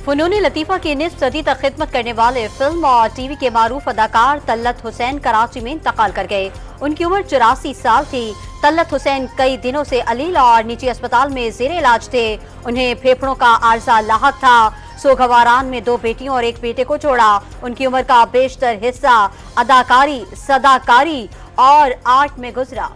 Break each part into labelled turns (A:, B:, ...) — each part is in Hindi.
A: फनून लतीफ़ा की निस्फ सदी तक खिदमत करने वाले फिल्म और टीवी के मारूफ अदाकार तलत हुसैन कराची में इंतकाल कर गए। उनकी उम्र 84 साल थी। तलत हुसैन कई दिनों से अलील और निजी अस्पताल में जेर इलाज थे। उन्हें फेफड़ों का आर्जा लाहक था। सोगवारान में 2 बेटियों और 1 बेटे को छोड़ा। उनकी उम्र का बेशतर हिस्सा अदाकारी, सदाकारी और आर्ट में गुजरा।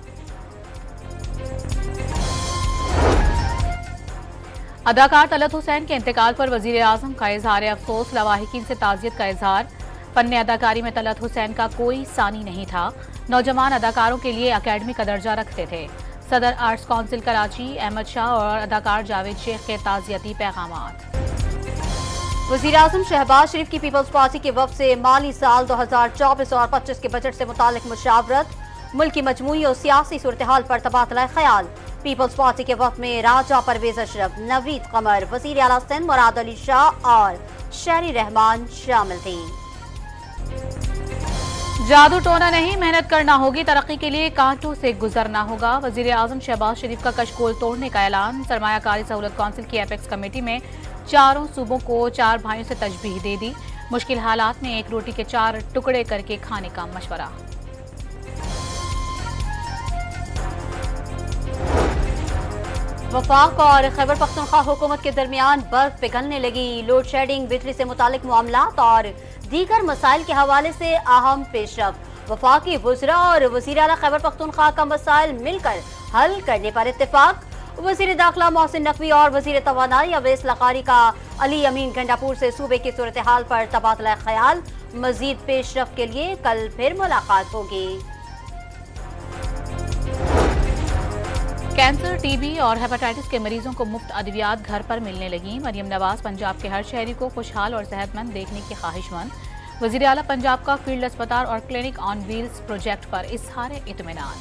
B: अदाकार तलत हुसैन के इंतकाल पर वजीर आजम का इजहार अफसोस, लवाहिकीन से ताज़ियत का इजहार। फन्ने अदाकारी में तलत हुसैन का कोई सानी नहीं था। नौजवान अदाकारों के लिए अकेडमी का दर्जा रखते थे। सदर आर्ट्स काउंसिल कराची अहमद शाह और अदाकार जावेद शेख के ताज़ियती पैगामात।
A: वज़ीर आज़म शहबाज शरीफ की पीपल्स पार्टी के वफ़द से माली साल 2024 और 25 के बजट से मुतालिक मुशावरत। मुल्क की मजमूई और सियासी सूरत हाल पर तबादला ख्याल। पीपल्स पार्टी के वफ़द में राजा परवेज अशरफ, नवीद कमर, वज़ीर आला सिंध मुराद अली शाह और शहरी रहमान शामिल थी।
B: जादू टोना नहीं, मेहनत करना होगी। तरक्की के लिए कांटों से गुजरना होगा। वज़ीर आज़म शहबाज शरीफ का कशकोल तोड़ने का ऐलान। सरमायाकारी सहूलत काउंसिल की एपेक्स कमेटी में 4 सूबों को 4 भाइयों से तजबीह दे दी। मुश्किल हालात में 1 रोटी के 4 टुकड़े करके खाने का मशवरा।
A: वफाक और खैबर पख्तूनख्वा हुकूमत के दरमियान बर्फ पिघलने लगी। लोड शेडिंग, बिजली से मुतालिक मामलात और दीगर मसाइल के हवाले से अहम पेशरफ। वफाकी वज़रा और वज़ीर आला खैबर पख्तूनख्वा का मसाइल मिलकर हल करने पर इत्तेफाक। वज़ीर दाखिला मोहसिन नकवी और वज़ीर तवानाई अवैस लकारी का अली अमीन गंडापुर से सूबे की सूरत हाल पर तबादला ख्याल। मजीद पेशरफ के लिए कल फिर मुलाकात होगी।
B: कैंसर, टीबी और हेपेटाइटिस के मरीजों को मुफ्त अद्वियात घर पर मिलने लगी। मरियम नवाज पंजाब के हर शहरी को खुशहाल और सेहतमंद देखने की ख्वाहिशमंद। वज़ीर आला पंजाब का फील्ड अस्पताल और क्लिनिक ऑन व्हील्स प्रोजेक्ट पर इज़हार इत्मीनान।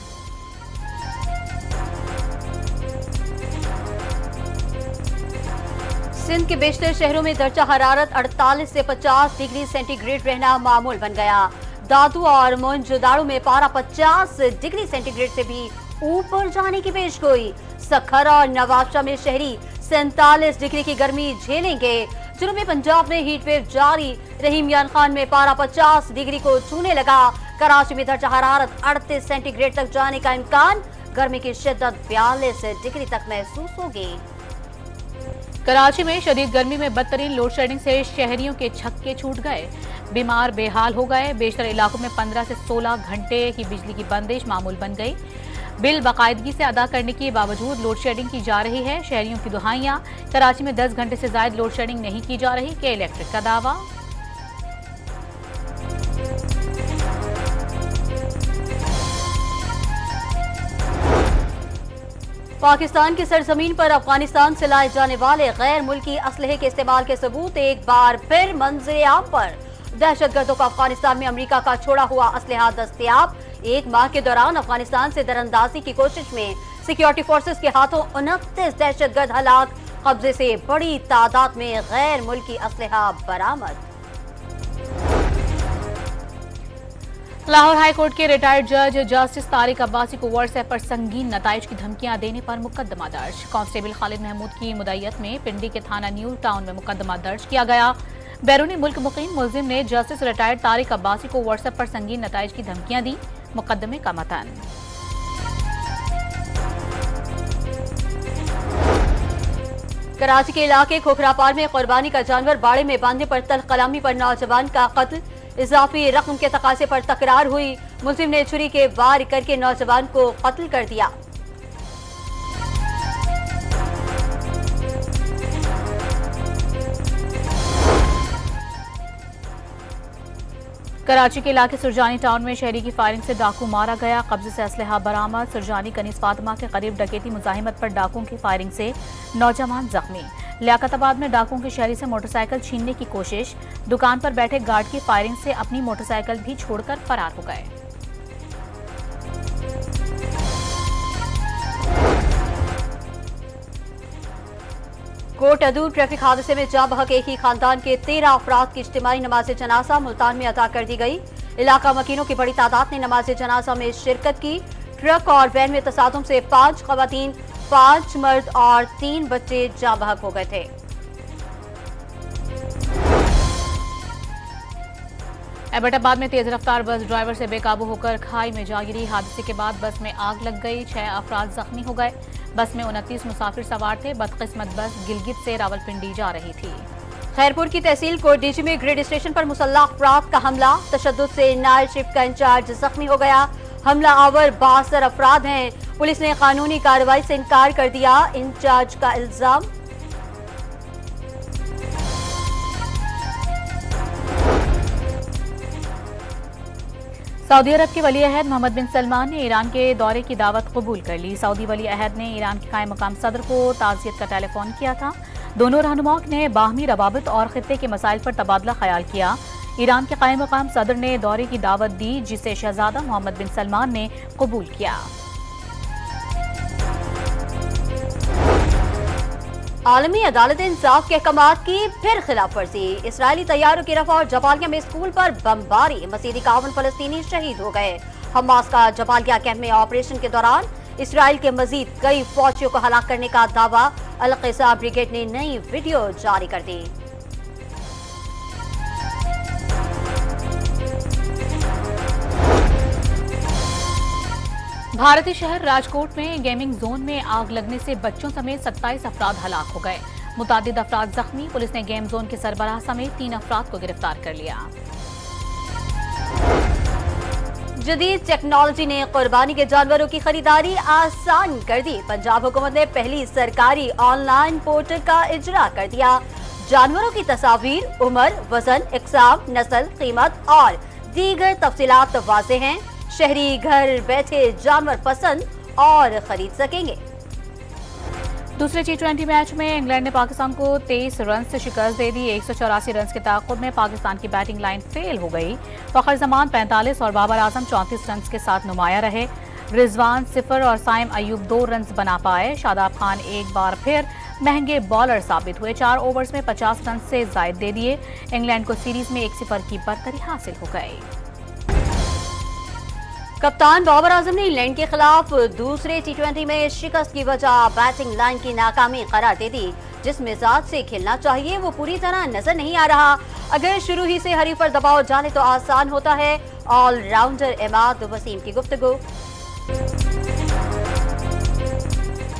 A: सिंध के बेशतर शहरों में दर्जा हरारत 48 से 50 डिग्री सेंटीग्रेड रहना मामूल बन गया। दादू और मोइनजोदाड़ो में पारा 50 डिग्री सेंटीग्रेड से भी ऊपर जाने की पेशगोई। सखर और नवाबशाह में शहरी 47 डिग्री की गर्मी झेलेंगे। जुनूबी पंजाब में हीट वेव जारी। रहीम यान खान में पारा 50 डिग्री को छूने लगा। कराची में दर्जा हरारत 38 सेंटीग्रेड तक जाने का इम्कान। गर्मी की शिद्दत 42 डिग्री तक महसूस होगी।
B: कराची में शदीद गर्मी में बदतरीन लोड शेडिंग से शहरियों के छक्के छूट गए। बीमार बेहाल हो गए। बेशतर इलाकों में 15 से 16 घंटे की बिजली की बंदिश मामूल बन गई। बिल बाकायदगी से अदा करने के बावजूद लोड शेडिंग की जा रही है। शहरियों की दुहाइयां। कराची में 10 घंटे से ज्यादा लोड शेडिंग नहीं की जा रही के इलेक्ट्रिक का दावा।
A: पाकिस्तान की सरजमीन पर अफगानिस्तान से लाए जाने वाले गैर मुल्की असलहे के इस्तेमाल के सबूत एक बार फिर मंजर आम पर। दहशतगर्दों को अफगानिस्तान में अमेरिका का छोड़ा हुआ असलहा दस्तयाब। 1 माह के दौरान अफगानिस्तान से दरअंदाजी की कोशिश में सिक्योरिटी फोर्सेस के हाथों 29 दहशतगर्द हलाक। कब्जे से बड़ी तादाद में गैर मुल्की असलहा बरामद।
B: लाहौर हाई कोर्ट के रिटायर्ड जज जस्टिस तारिक अब्बासी को व्हाट्सएप पर संगीन नताइज की धमकियां देने पर मुकदमा दर्ज। कांस्टेबल खालिद महमूद की मुदैयत में पिंडी के थाना न्यू टाउन में मुकदमा दर्ज किया गया। बैरूनी मुल्क मुकीम मुलजिम ने जस्टिस रिटायर्ड तारिक अब्बासी को व्हाट्सएप पर संगीन नताइज की धमकियां दी। मुकदमे का मतन।
A: कराची के इलाके खोखरापार में कुर्बानी का जानवर बाड़े में बांधने पर तल्ख कलामी पर नौजवान का कत्ल। इजाफी रकम के तकाजे पर तकरार हुई। मुलजिम ने छुरी के वार करके नौजवान को कत्ल कर दिया।
B: कराची के इलाके सुरजानी टाउन में शहरी की फायरिंग से डाकू मारा गया। कब्जे से असलहा बरामद। सुरजानी कनीस फातिमा के करीब डकैती मुजाहिमत पर डाकुओं की फायरिंग से नौजवान जख्मी। लियाकताबाद में डाकुओं की शहरी से मोटरसाइकिल छीनने की कोशिश। दुकान पर बैठे गार्ड की फायरिंग से अपनी मोटरसाइकिल भी छोड़कर फरार हो गए।
A: कोट अदूर ट्रैफिक हादसे में जाँ बहक एक ही खानदान के 13 अफराद की इज्तिमाई नमाज जनाजा मुल्तान में अदा कर दी गई। इलाका मकीनों की बड़ी तादाद ने नमाज जनाजा में शिरकत की। ट्रक और वैन में तसादुम से 5 खवातीन, 5 मर्द और 3 बच्चे जाँ बहक हो गए थे।
B: एबटाबाद में तेज रफ्तार बस ड्राइवर से बेकाबू होकर खाई में जा गिरी। हादसे के बाद बस में आग लग गई, 6 अफराद जख्मी हो गए। बस में 29 मुसाफिर सवार थे। बदकिस्मत बस गिलगित से रावलपिंडी जा रही थी।
A: खैरपुर की तहसील कोटडीजी में ग्रेड स्टेशन पर मुसल्लह अफराद का हमला, तशद्दुद से नाइट शिफ्ट का इंचार्ज जख्मी हो गया। हमला आवर 62 अफराद हैं। पुलिस ने कानूनी कार्रवाई से इनकार कर दिया इंचार्ज का इल्जाम।
B: सऊदी अरब के वली अहद मोहम्मद बिन सलमान ने ईरान के दौरे की दावत कबूल कर ली। सऊदी वली अहद ने ईरान के कायम मकाम सदर को ताज़ियत का टेलीफोन किया था। दोनों रहनुमाओं ने बाहमी रवाबित और खित्ते के मसाइल पर तबादला ख्याल किया। ईरान के कायम मकाम सदर ने दौरे की दावत दी, जिसे शहजादा मोहम्मद बिन सलमान ने कबूल किया।
A: आलमी अदालत इंसाफ के अहकामात की फिर खिलाफ वर्जी। इसराइली तैयारों की रफ़ा और जबालिया में स्कूल पर बमबारी, मज़ीद 51 फलस्तीनी शहीद हो गए। हमास का जबालिया कैंप में ऑपरेशन के दौरान इसराइल के मजीद कई फौजियों को हलाक करने का दावा। अल-क़िसा ब्रिगेड ने नई वीडियो जारी कर दी।
B: भारतीय शहर राजकोट में गेमिंग जोन में आग लगने से बच्चों समेत 27 अफराद हलाक हो गए। मुतादिद अफराद जख्मी। पुलिस ने गेम जोन के सरबराह समेत 3 अफराद को गिरफ्तार कर लिया।
A: जदीद टेक्नोलॉजी ने कुर्बानी के जानवरों की खरीदारी आसान कर दी। पंजाब हुकूमत ने पहली सरकारी ऑनलाइन पोर्टल का इजरा कर दिया। जानवरों की तस्वीर, उम्र, वजन, इकसाम, नस्ल, कीमत और दीगर तफसीलात वाज़ेह हैं। शहरी घर बैठे जानवर पसंद और खरीद सकेंगे।
B: दूसरे T20 मैच में इंग्लैंड ने पाकिस्तान को 23 रन से शिकस्त दे दी। 184 रन के ताक़ुब में पाकिस्तान की बैटिंग लाइन फेल हो गई। फखर जमान 45 और बाबर आजम 34 रन के साथ नुमाया रहे। रिजवान 0 और साइम अयूब 2 रन बना पाए। शादाब खान एक बार फिर महंगे बॉलर साबित हुए। 4 ओवर्स में 50 रन से जायद दे दिए। इंग्लैंड को सीरीज में 1-0 की बरतरी हासिल हो गई।
A: कप्तान बाबर आजम ने इंग्लैंड के खिलाफ दूसरे T20 में शिकस्त की वजह बैटिंग लाइन की नाकामी करार दे दी। जिस मिजाज से खेलना चाहिए वो पूरी तरह नजर नहीं आ रहा। अगर शुरू ही से हरीफ पर दबाव जाने तो आसान होता है। ऑलराउंडर इमाद वसीम की गुफ्तगू।